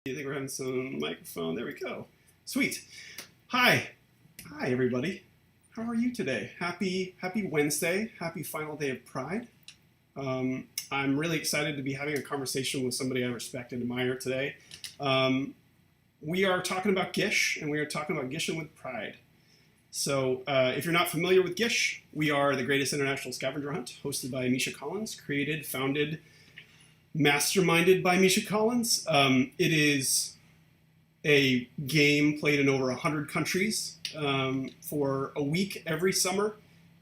I think we're having some microphone. There we go. Sweet. Hi. Hi, everybody. How are you today? Happy Wednesday. Happy final day of Pride. I'm really excited to be having a conversation with somebody I respect and admire today. We are talking about GISH, and we are talking about GISHing with Pride. So if you're not familiar with GISH, we are the Greatest International Scavenger Hunt, hosted by Misha Collins, created, founded, masterminded by Misha Collins. It is a game played in over 100 countries for a week every summer.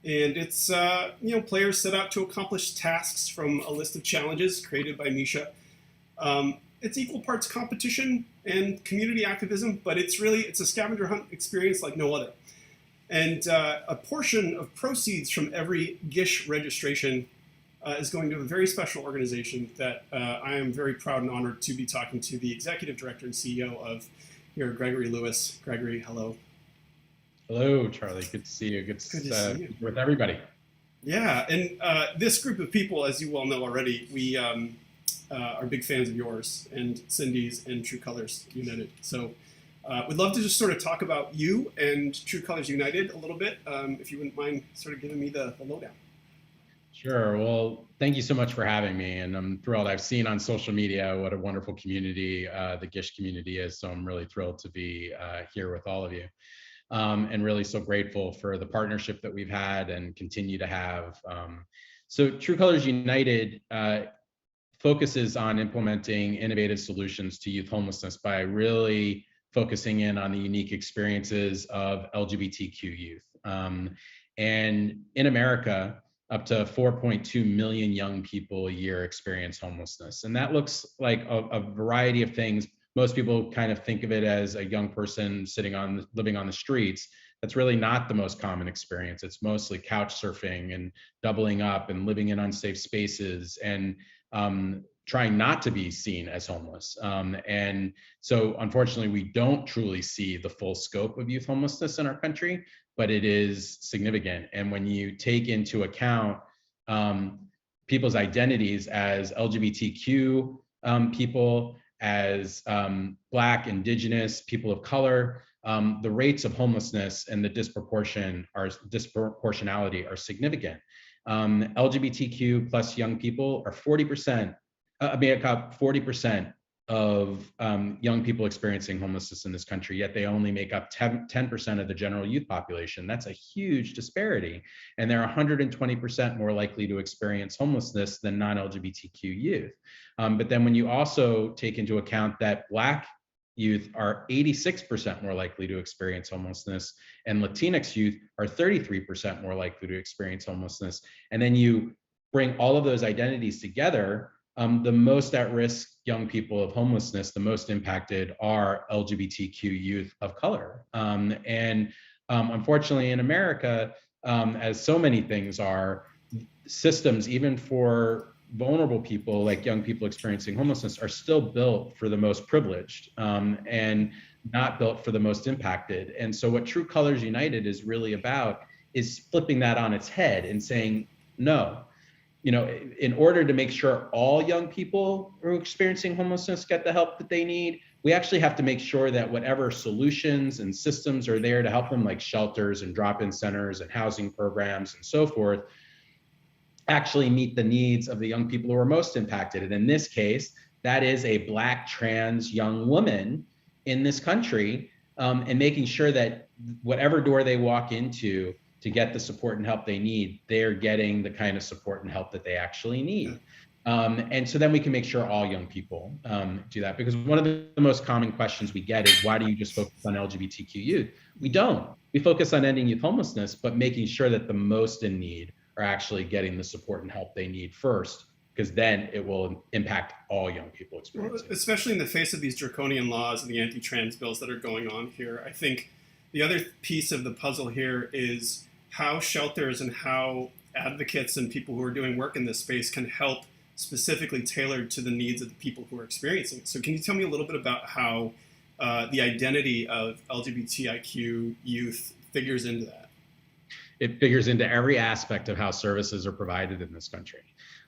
And it's, players set out to accomplish tasks from a list of challenges created by Misha. It's equal parts competition and community activism, but it's a scavenger hunt experience like no other. And a portion of proceeds from every GISH registration is going to a very special organization that I am very proud and honored to be talking to the executive director and CEO of here, Gregory Lewis. Gregory, hello. Hello, Charlie. Good to see you. Good to see you. With everybody. Yeah, and this group of people, as you well know already, we are big fans of yours and Cindy's and True Colors United. So we'd love to just sort of talk about you and True Colors United a little bit, if you wouldn't mind sort of giving me the lowdown. Sure. Well, thank you so much for having me. And I'm thrilled. I've seen on social media what a wonderful community the GISH community is. So I'm really thrilled to be here with all of you. And really so grateful for the partnership that we've had and continue to have. So True Colors United focuses on implementing innovative solutions to youth homelessness by really focusing in on the unique experiences of LGBTQ youth. And in America, up to 4.2 million young people a year experience homelessness. And that looks like a variety of things. Most people kind of think of it as a young person living on the streets. That's really not the most common experience. It's mostly couch surfing and doubling up and living in unsafe spaces and trying not to be seen as homeless. And so unfortunately, we don't truly see the full scope of youth homelessness in our country, but it is significant. And when you take into account people's identities as LGBTQ people, as Black, Indigenous, people of color, the rates of homelessness and the disproportionality are significant. LGBTQ plus young people are 40% of young people experiencing homelessness in this country, yet they only make up 10% of the general youth population. That's a huge disparity. And they're 120% more likely to experience homelessness than non-LGBTQ youth. But then when you also take into account that Black youth are 86% more likely to experience homelessness, and Latinx youth are 33% more likely to experience homelessness, and then you bring all of those identities together, the most at-risk young people of homelessness, the most impacted are LGBTQ youth of color. Unfortunately in America, as so many things are, systems, even for vulnerable people like young people experiencing homelessness, are still built for the most privileged and not built for the most impacted. And so what True Colors United is really about is flipping that on its head and saying, no, in order to make sure all young people who are experiencing homelessness get the help that they need, we actually have to make sure that whatever solutions and systems are there to help them, like shelters and drop-in centers and housing programs and so forth, actually meet the needs of the young people who are most impacted. And in this case, that is a Black trans young woman in this country, and making sure that whatever door they walk into to get the support and help they need, they're getting the kind of support and help that they actually need. And so then we can make sure all young people do that. Because one of the most common questions we get is, why do you just focus on LGBTQ youth? We don't. We focus on ending youth homelessness, but making sure that the most in need are actually getting the support and help they need first, because then it will impact all young people experiencing. Well, especially in the face of these draconian laws and the anti-trans bills that are going on here, I think the other piece of the puzzle here is how shelters and how advocates and people who are doing work in this space can help specifically tailored to the needs of the people who are experiencing it. So can you tell me a little bit about how the identity of LGBTIQ youth figures into that? It figures into every aspect of how services are provided in this country.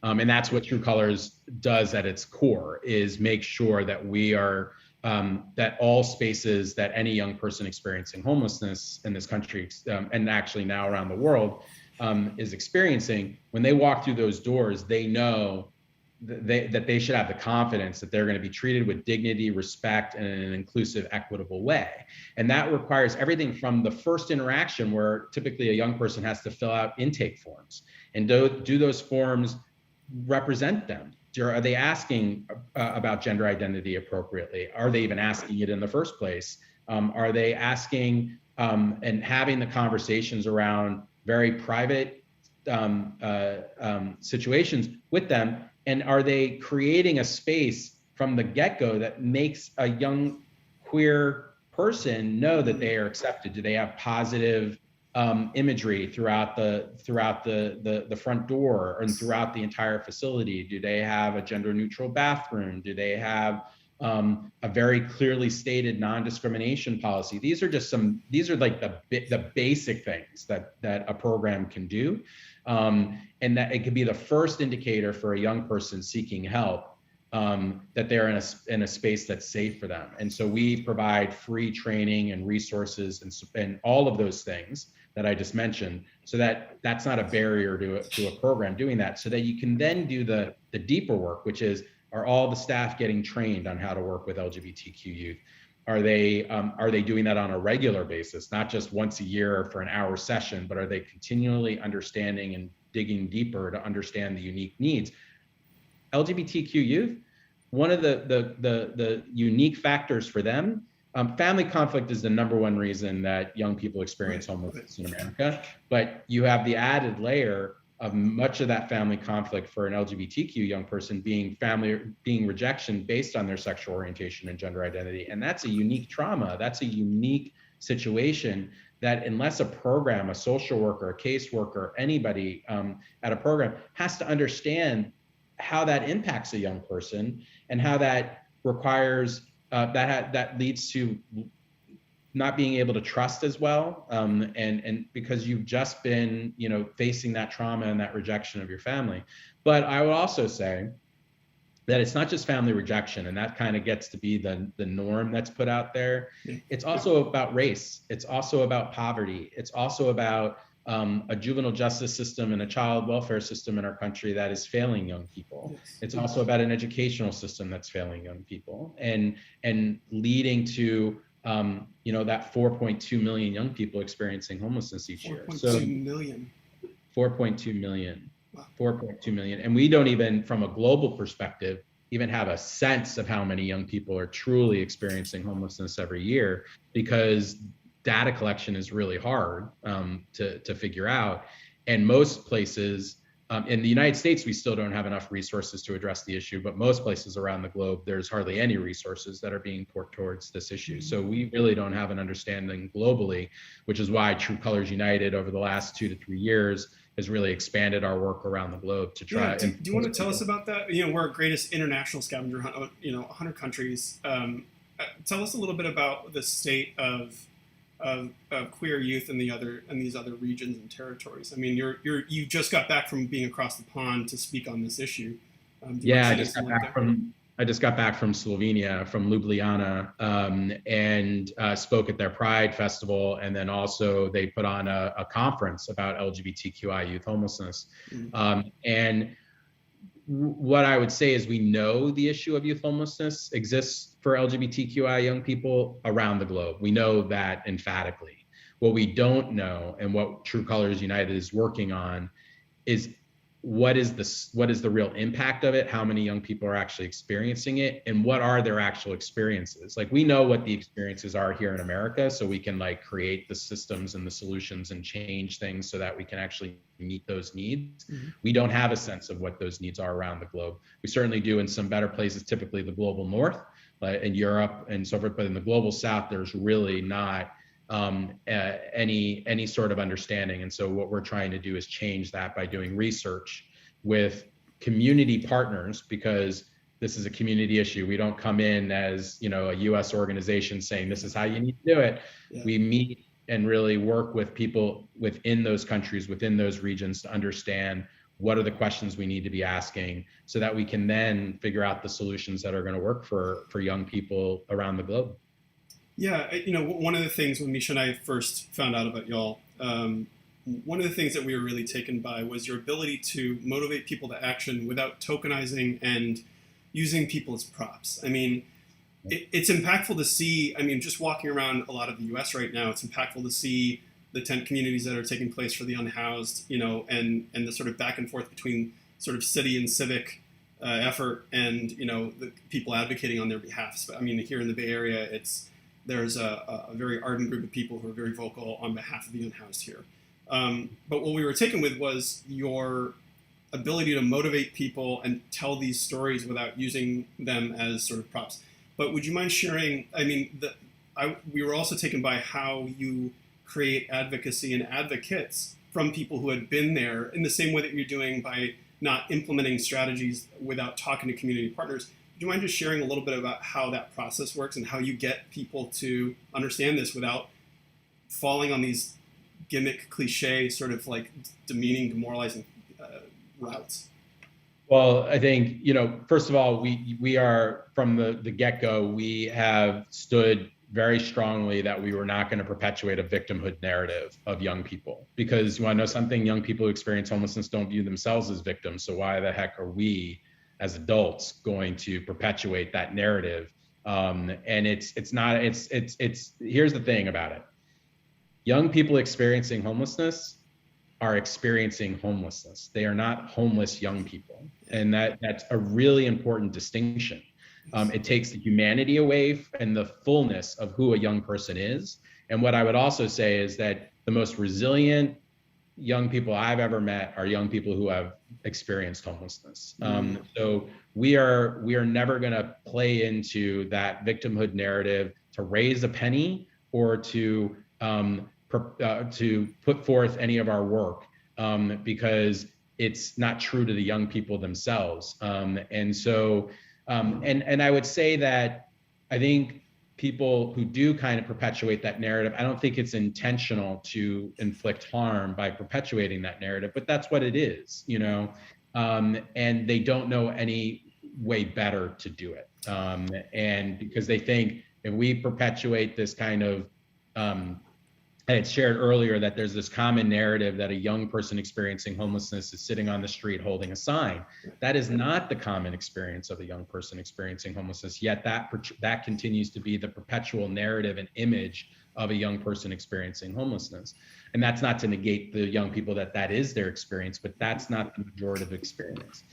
And that's what True Colors does at its core, is make sure that we are that all spaces that any young person experiencing homelessness in this country, and actually now around the world, is experiencing, when they walk through those doors, they know that they should have the confidence that they're going to be treated with dignity, respect, and in an inclusive, equitable way. And that requires everything from the first interaction, where typically a young person has to fill out intake forms. And do those forms represent them? Are they asking about gender identity appropriately? Are they even asking it in the first place? Are they asking and having the conversations around very private situations with them? And are they creating a space from the get-go that makes a young queer person know that they are accepted? Do they have positive imagery throughout the front door and throughout the entire facility? Do they have a gender-neutral bathroom? Do they have a very clearly stated non-discrimination policy? These are like the basic things that a program can do, and that it could be the first indicator for a young person seeking help, that they're in a space that's safe for them. And so we provide free training and resources and all of those things that I just mentioned, so that that's not a barrier to a program doing that, so that you can then do the deeper work, which is, are all the staff getting trained on how to work with LGBTQ youth? Are they doing that on a regular basis, not just once a year for an hour session, but are they continually understanding and digging deeper to understand the unique needs? LGBTQ youth, one of the unique factors for them, family conflict is the #1 reason that young people experience homelessness in America, but you have the added layer of much of that family conflict for an LGBTQ young person being rejection based on their sexual orientation and gender identity. And that's a unique trauma. That's a unique situation that, unless a program, a social worker, a caseworker, anybody at a program has to understand how that impacts a young person, and how that requires, that leads to not being able to trust as well, and because you've just been, facing that trauma and that rejection of your family. But I would also say that it's not just family rejection, and that kind of gets to be the norm that's put out there. It's also about race. It's also about poverty. It's also about a juvenile justice system and a child welfare system in our country that is failing young people. It's also about an educational system that's failing young people, and leading to that 4.2 million young people experiencing homelessness each year. 4.2 million. 4.2 million. Wow. 4.2 million. And we don't even, from a global perspective, even have a sense of how many young people are truly experiencing homelessness every year, because data collection is really hard to figure out. And most places, in the United States, we still don't have enough resources to address the issue, but most places around the globe, there's hardly any resources that are being poured towards this issue. So we really don't have an understanding globally, which is why True Colors United over the last 2 to 3 years has really expanded our work around the globe to try. Do you want to tell us about that? We're a Greatest International Scavenger Hunt, 100 countries. Tell us a little bit about the state of queer youth in these other regions and territories. I mean, you just got back from being across the pond to speak on this issue. I just got back from Slovenia, from Ljubljana, and spoke at their Pride Festival, and then also they put on a conference about LGBTQI youth homelessness. And what I would say is, we know the issue of youth homelessness exists for LGBTQI young people around the globe. We know that emphatically. What we don't know, and what True Colors United is working on, is what is the real impact of it, how many young people are actually experiencing it, and what are their actual experiences. Like, we know what the experiences are here in America, so we can create the systems and the solutions and change things so that we can actually meet those needs. We don't have a sense of what those needs are around the globe. We certainly do in some better places, typically the global north, in Europe and so forth, but in the global south, there's really not any sort of understanding. And so what we're trying to do is change that by doing research with community partners, because this is a community issue. We don't come in as a US organization saying this is how you need to do it. Yeah. We meet and really work with people within those countries, within those regions, to understand what are the questions we need to be asking so that we can then figure out the solutions that are going to work for young people around the globe. Yeah, one of the things when Misha and I first found out about y'all, one of the things that we were really taken by was your ability to motivate people to action without tokenizing and using people as props. I mean, it's impactful to see, just walking around a lot of the US right now, it's impactful to see the tent communities that are taking place for the unhoused, and the sort of back and forth between sort of city and civic effort and, the people advocating on their behalf. I mean, here in the Bay Area, there's a very ardent group of people who are very vocal on behalf of the unhoused here. But what we were taken with was your ability to motivate people and tell these stories without using them as sort of props. But would you mind sharing, we were also taken by how you create advocacy and advocates from people who had been there in the same way that you're doing by not implementing strategies without talking to community partners. Would you mind just sharing a little bit about how that process works and how you get people to understand this without falling on these gimmick, cliche, sort of like demeaning, demoralizing routes? Well, I think, first of all, we are from the get-go, we have stood very strongly that we were not going to perpetuate a victimhood narrative of young people, because you want to know something, young people who experience homelessness don't view themselves as victims. So why the heck are we as adults going to perpetuate that narrative? And here's the thing about it. Young people experiencing homelessness are experiencing homelessness. They are not homeless young people. And that's a really important distinction. It takes the humanity away and the fullness of who a young person is. And what I would also say is that the most resilient young people I've ever met are young people who have experienced homelessness. So we are never going to play into that victimhood narrative to raise a penny or to put forth any of our work because it's not true to the young people themselves. And I would say that I think people who do kind of perpetuate that narrative, I don't think it's intentional to inflict harm by perpetuating that narrative, but that's what it is, and they don't know any way better to do it. And because they think if we perpetuate this kind of, I had shared earlier that there's this common narrative that a young person experiencing homelessness is sitting on the street holding a sign. That is not the common experience of a young person experiencing homelessness, yet that continues to be the perpetual narrative and image of a young person experiencing homelessness. And that's not to negate the young people that is their experience, but that's not the majorative experience.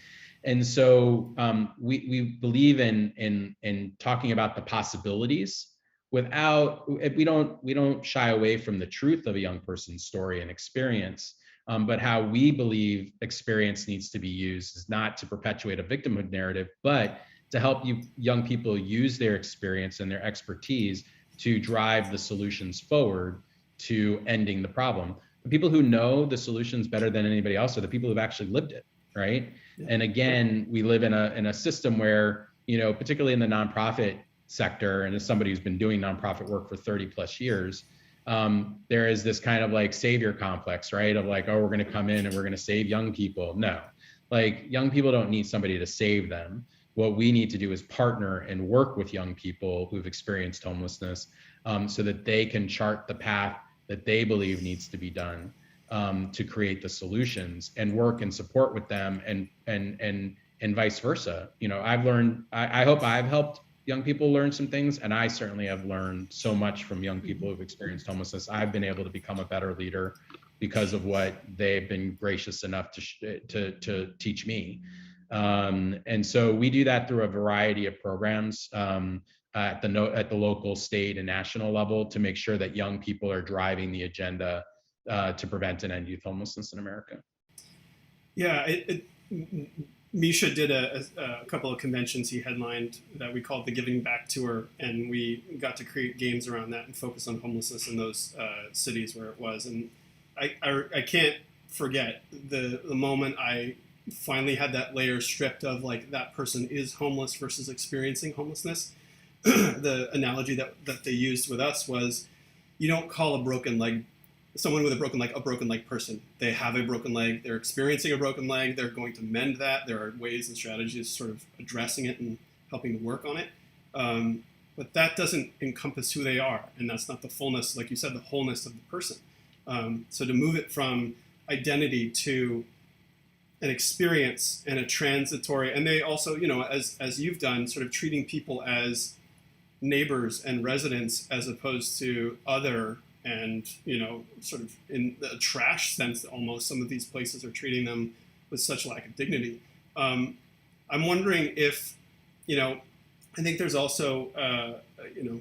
And so we believe in talking about the possibilities without, we don't shy away from the truth of a young person's story and experience, but how we believe experience needs to be used is not to perpetuate a victimhood narrative, but to help young people use their experience and their expertise to drive the solutions forward to ending the problem. The people who know the solutions better than anybody else are the people who've actually lived it, right? Yeah. And again, we live in a system where, particularly in the nonprofit sector, and as somebody who's been doing nonprofit work for 30 plus years, there is this kind of like savior complex, right? Of like, oh, we're going to come in and we're going to save young people. No, like young people don't need somebody to save them. What we need to do is partner and work with young people who've experienced homelessness so that they can chart the path that they believe needs to be done to create the solutions and work and support with them and vice versa. I've learned, I hope I've helped young people learn some things, and I certainly have learned so much from young people who've experienced homelessness. I've been able to become a better leader because of what they've been gracious enough to teach me. And so we do that through a variety of programs at the local, state, and national level to make sure that young people are driving the agenda to prevent and end youth homelessness in America. Yeah, Misha did a couple of conventions he headlined that we called the Giving Back Tour, and we got to create games around that and focus on homelessness in those cities where it was. And I can't forget the moment I finally had that layer stripped of like that person is homeless versus experiencing homelessness. The analogy that they used with us was, you don't call a broken leg someone with a broken leg person. They have a broken leg, they're experiencing a broken leg, they're going to mend that. There are ways and strategies sort of addressing it and helping to work on it. But that doesn't encompass who they are, and that's not the fullness, like you said, the wholeness of the person. So to move it from identity to an experience and a transitory, and they also, you know, as you've done, sort of treating people as neighbors and residents as opposed to other, and, you know, sort of in the trash sense that almost some of these places are treating them with such lack of dignity. I'm wondering if, you know, I think there's also, you know,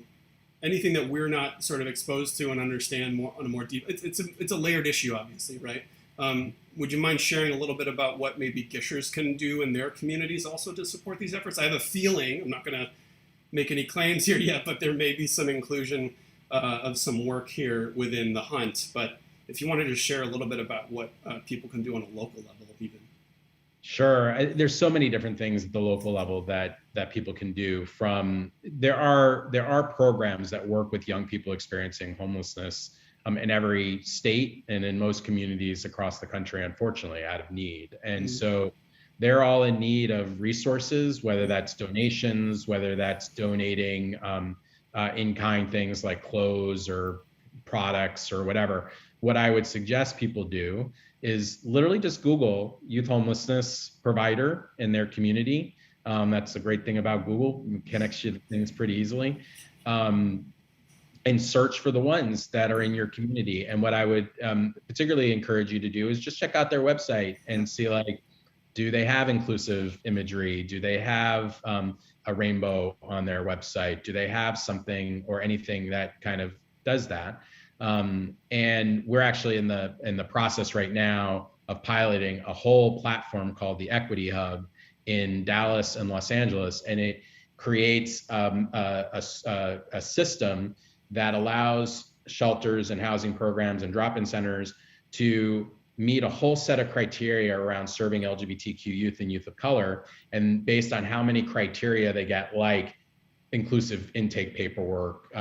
anything that we're not sort of exposed to and understand more on a more deep, it's a layered issue, obviously, right? Would you mind sharing a little bit about what maybe GISHers can do in their communities also to support these efforts? I have a feeling, I'm not going to make any claims here yet, but there may be some inclusion of some work here within the hunt. But if you wanted to share a little bit about what people can do on a local level even. Sure. There's so many different things at the local level that people can do. There are programs that work with young people experiencing homelessness in every state and in most communities across the country, unfortunately, out of need. And so they're all in need of resources, whether that's donations, whether that's donating in-kind things like clothes or products or whatever. What I would suggest people do is literally just Google youth homelessness provider in their community. That's the great thing about Google, it connects you to things pretty easily. And search for the ones that are in your community. And what I would particularly encourage you to do is just check out their website and see, like, do they have inclusive imagery? Do they have a rainbow on their website? Do they have something or anything that kind of does that? And we're actually in the process right now of piloting a whole platform called the Equity Hub in Dallas and Los Angeles, and it creates a system that allows shelters and housing programs and drop-in centers to meet a whole set of criteria around serving LGBTQ youth and youth of color. And based on how many criteria they get, like inclusive intake paperwork,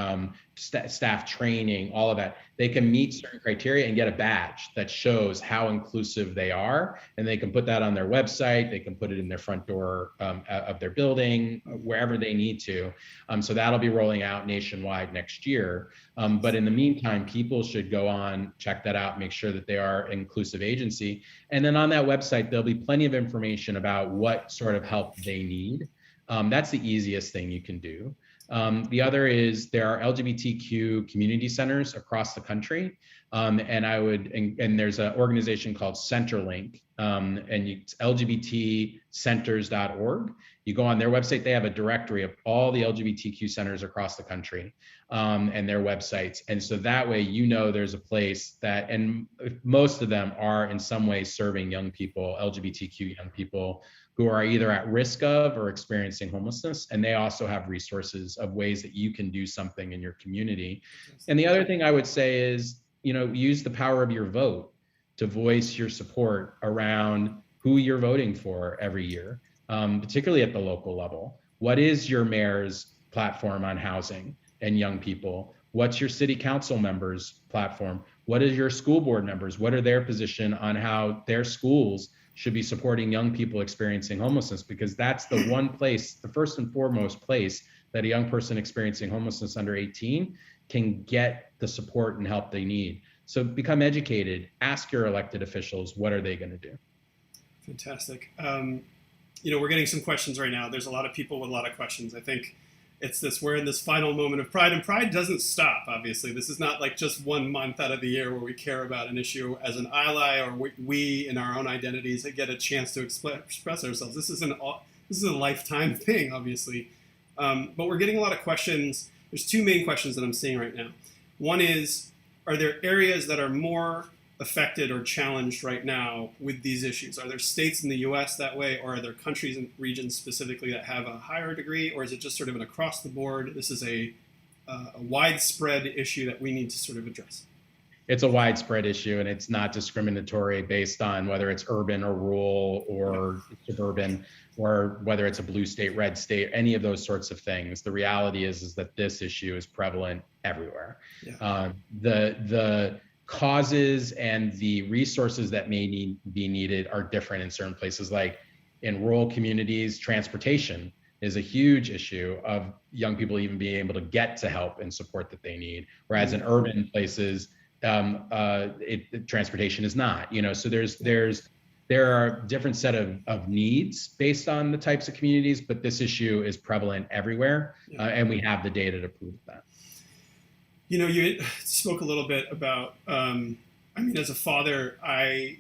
staff training, all of that, they can meet certain criteria and get a badge that shows how inclusive they are. And they can put that on their website, they can put it in their front door of their building, wherever they need to. So that'll be rolling out nationwide next year. But in the meantime, people should go on, check that out, make sure that they are an inclusive agency. And then on that website, there'll be plenty of information about what sort of help they need. That's the easiest thing you can do. The other is there are LGBTQ community centers across the country. And there's an organization called Centerlink, and it's lgbtcenters.org. You go on their website, they have a directory of all the LGBTQ centers across the country, and their websites. And so that way, you know, there's a place that, and most of them are in some way serving young people, LGBTQ young people, who are either at risk of or experiencing homelessness. And they also have resources of ways that you can do something in your community. And the other thing I would say is, you know, use the power of your vote to voice your support around who you're voting for every year, particularly at the local level. What is your mayor's platform on housing and young people? What's your city council members' platform? What is your school board members? What are their position on how their schools should be supporting young people experiencing homelessness? Because that's the one place, the first and foremost place that a young person experiencing homelessness under 18 can get the support and help they need. So become educated, ask your elected officials, what are they going to do? Fantastic. You know, we're getting some questions right now. There's a lot of people with a lot of questions. I think it's this, we're in this final moment of Pride, and Pride doesn't stop, obviously. This is not like just 1 month out of the year where we care about an issue as an ally, or we in our own identities get a chance to express ourselves. This is a lifetime thing, obviously. But we're getting a lot of questions. There's two main questions that I'm seeing right now. One is, are there areas that are more affected or challenged right now with these issues? Are there states in the US that way, or are there countries and regions specifically that have a higher degree, or is it just sort of an across the board, this is a widespread issue that we need to sort of address? It's a widespread issue, and it's not discriminatory based on whether it's urban or rural or suburban, or whether it's a blue state, red state, any of those sorts of things. The reality is that this issue is prevalent everywhere. Yeah. causes and the resources that may be needed are different in certain places. Like in rural communities, transportation is a huge issue of young people even being able to get to help and support that they need. Whereas in urban places, transportation is not. So there are different set of needs based on the types of communities, but this issue is prevalent everywhere, and we have the data to prove that. You spoke a little bit about, as a father, I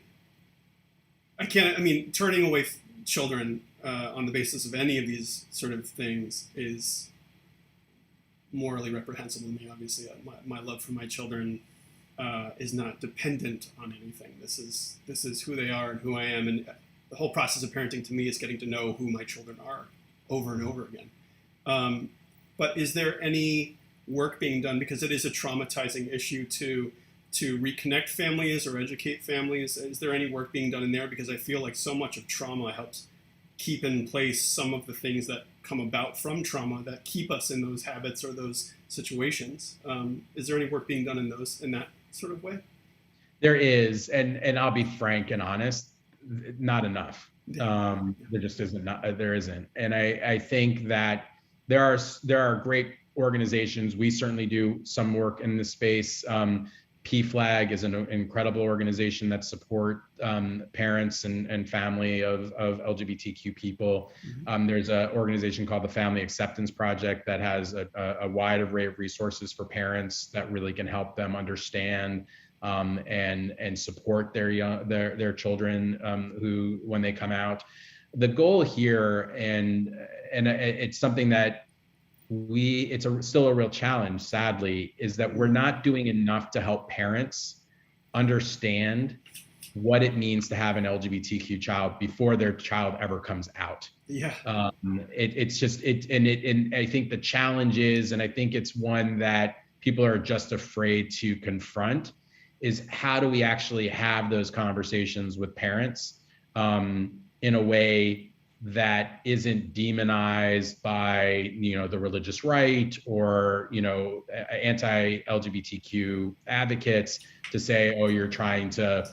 can't, turning away children on the basis of any of these sort of things is morally reprehensible to me. Obviously, my love for my children is not dependent on anything. This is who they are and who I am, and the whole process of parenting to me is getting to know who my children are over and over again. But is there any work being done, because it is a traumatizing issue, to reconnect families or educate families? Is there any work being done in there? Because I feel like so much of trauma helps keep in place some of the things that come about from trauma that keep us in those habits or those situations. Is there any work being done in that sort of way? There is, and I'll be frank and honest, not enough. There just isn't. There isn't, and I think that there are great organizations. We certainly do some work in this space. PFLAG is an incredible organization that support parents and family of LGBTQ people. There's an organization called the Family Acceptance Project that has a wide array of resources for parents that really can help them understand and support their children who, when they come out. The goal here, and it's something that it's still a real challenge, sadly, is that we're not doing enough to help parents understand what it means to have an LGBTQ child before their child ever comes out. Yeah. And I think the challenge is, and I think it's one that people are just afraid to confront, is how do we actually have those conversations with parents in a way that isn't demonized by the religious right or anti-LGBTQ advocates to say, oh, you're trying to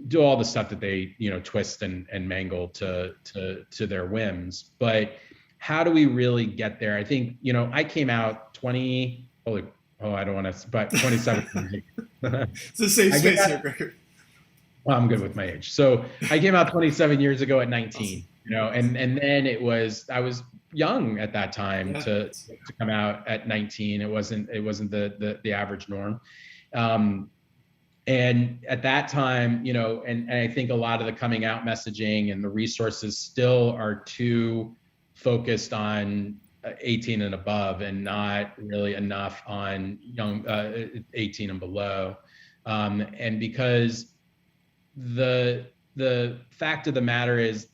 do all the stuff that they twist and mangle to their whims. But how do we really get there? I think I came out 27. It's the same space here, Gregory. Well, I'm good with my age. So I came out 27 years ago at 19, and then I was young at that time to come out at 19. It wasn't the average norm. And at that time, and I think a lot of the coming out messaging and the resources still are too focused on 18 and above and not really enough on young 18 and below. And because the fact of the matter is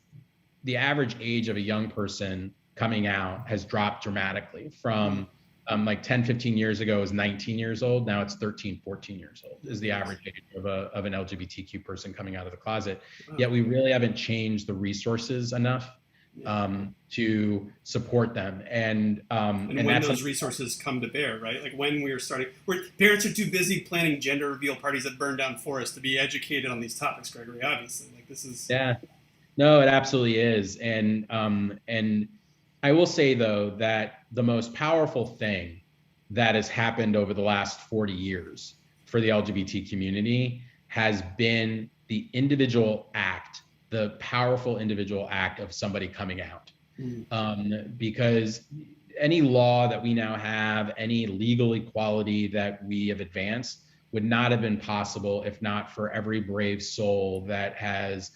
the average age of a young person coming out has dropped dramatically from like 10, 15 years ago was 19 years old. Now it's 13, 14 years old is the average age of an LGBTQ person coming out of the closet. Yet we really haven't changed the resources enough to support them. And when those resources come to bear, right? Like when we are starting, where parents are too busy planning gender reveal parties that burn down forests to be educated on these topics, Gregory, obviously. Like this is... Yeah, no, it absolutely is. And I will say though, that the most powerful thing that has happened over the last 40 years for the LGBT community has been the individual act, the powerful individual act of somebody coming out. Because any law that we now have, any legal equality that we have advanced would not have been possible if not for every brave soul that has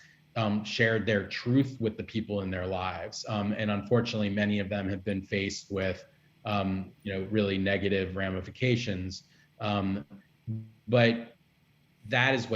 shared their truth with the people in their lives. And unfortunately, many of them have been faced with really negative ramifications. But that is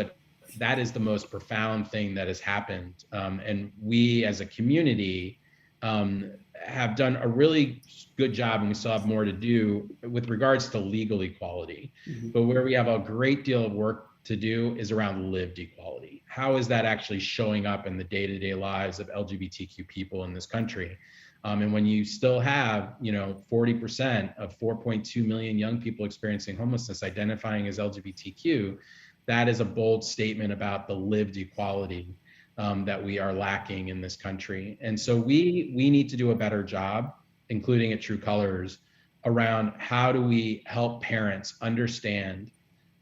the most profound thing that has happened. And we as a community have done a really good job, and we still have more to do with regards to legal equality. But where we have a great deal of work to do is around lived equality. How is that actually showing up in the day-to-day lives of LGBTQ people in this country? And when you still have, 40% of 4.2 million young people experiencing homelessness identifying as LGBTQ, that is a bold statement about the lived equality that we are lacking in this country. And so we need to do a better job, including at True Colors, around how do we help parents understand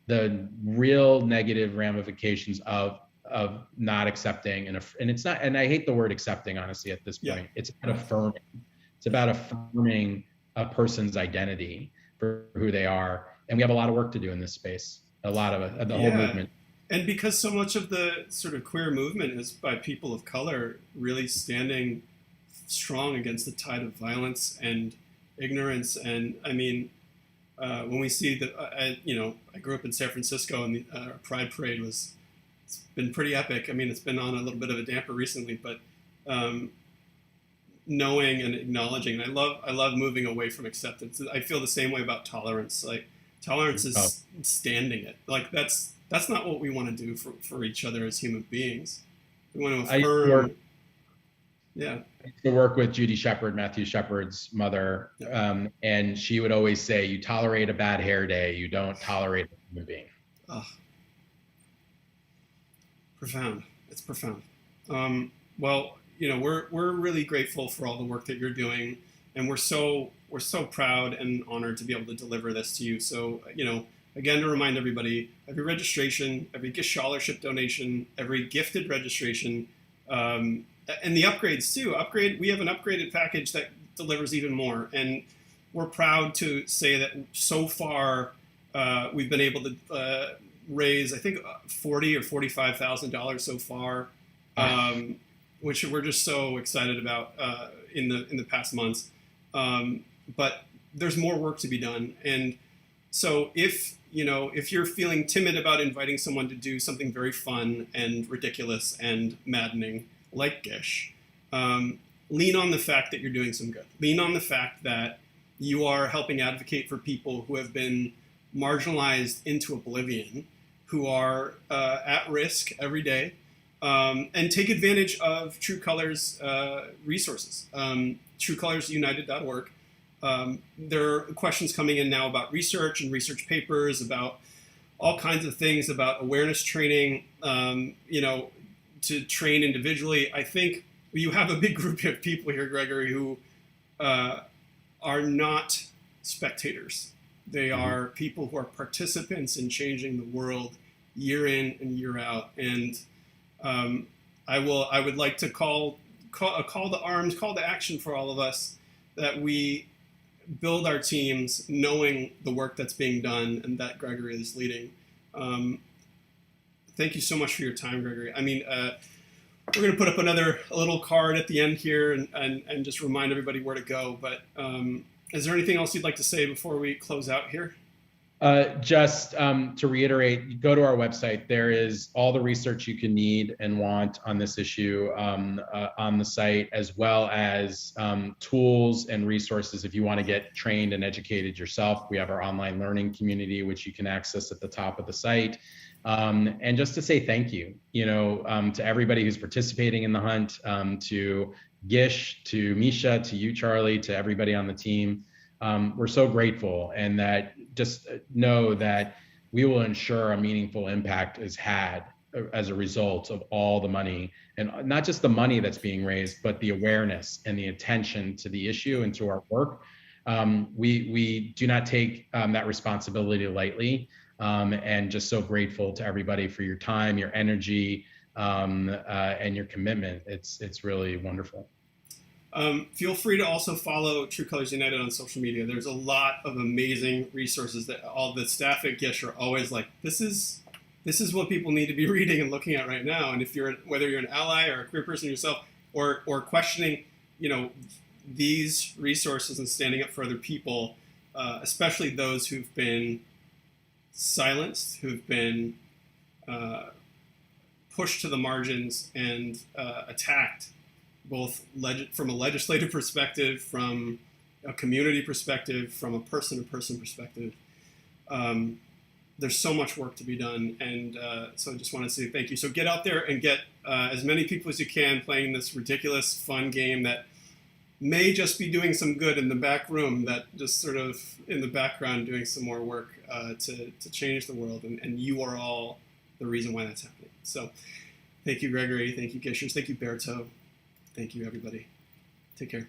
the real negative ramifications of not accepting, and it's not, and I hate the word accepting, honestly, at this point. It's about affirming. It's about affirming a person's identity for who they are. And we have a lot of work to do in this space, a lot of it, the whole movement. And because so much of the sort of queer movement is by people of color really standing strong against the tide of violence and ignorance. And I mean, when we see that, I grew up in San Francisco, and the Pride Parade it's been pretty epic. I mean, it's been on a little bit of a damper recently, but knowing and acknowledging, and I love moving away from acceptance. I feel the same way about tolerance. Like, tolerance is standing it. Like, that's not what we want to do for each other as human beings. We want to affirm. I used to work with Judy Shepard, Matthew Shepard's mother, and she would always say, "You tolerate a bad hair day, you don't tolerate a human being." Oh. Profound. It's profound. Well, we're really grateful for all the work that you're doing, and we're so proud and honored to be able to deliver this to you. So, again, to remind everybody, every registration, every GISH scholarship donation, every gifted registration, and the upgrades too. We have an upgraded package that delivers even more, and we're proud to say that so far we've been able to raise, I think, $40,000 or $45,000 so far, which we're just so excited about in the past months. But there's more work to be done, and so if you're feeling timid about inviting someone to do something very fun and ridiculous and maddening, like GISH, lean on the fact that you're doing some good. Lean on the fact that you are helping advocate for people who have been marginalized into oblivion, who are at risk every day, and take advantage of True Colors resources. TrueColorsUnited.org. There are questions coming in now about research and research papers, about all kinds of things, about awareness training, to train individually. I think you have a big group of people here, Gregory, who are not spectators. They are people who are participants in changing the world year in and year out. And I would like to call to arms, call to action for all of us, that we build our teams knowing the work that's being done and that Gregory is leading. Thank you so much for your time, Gregory. I mean, we're going to put up a little card at the end here and just remind everybody where to go. But is there anything else you'd like to say before we close out here? Just to reiterate, go to our website. There is all the research you can need and want on this issue on the site, as well as tools and resources if you want to get trained and educated yourself. We have our online learning community, which you can access at the top of the site. And just to say thank you, to everybody who's participating in the hunt, to GISH, to Misha, to you, Charlie, to everybody on the team. We're so grateful, and that just know that we will ensure a meaningful impact is had as a result of all the money, and not just the money that's being raised, but the awareness and the attention to the issue and to our work. We do not take that responsibility lightly, and just so grateful to everybody for your time, your energy, and your commitment. It's really wonderful. Feel free to also follow True Colors United on social media. There's a lot of amazing resources that all the staff at GISH are always like, this is what people need to be reading and looking at right now. And if whether you're an ally or a queer person yourself, or questioning, these resources and standing up for other people, especially those who've been silenced, who've been pushed to the margins and attacked, both from a legislative perspective, from a community perspective, from a person-to-person perspective. there's so much work to be done, and so I just want to say thank you. So get out there and get as many people as you can playing this ridiculous, fun game that may just be doing some good in the back room, that just sort of in the background doing some more work to change the world, and you are all the reason why that's happening. So thank you, Gregory. Thank you, Gishers. Thank you, Berto. Thank you, everybody. Take care.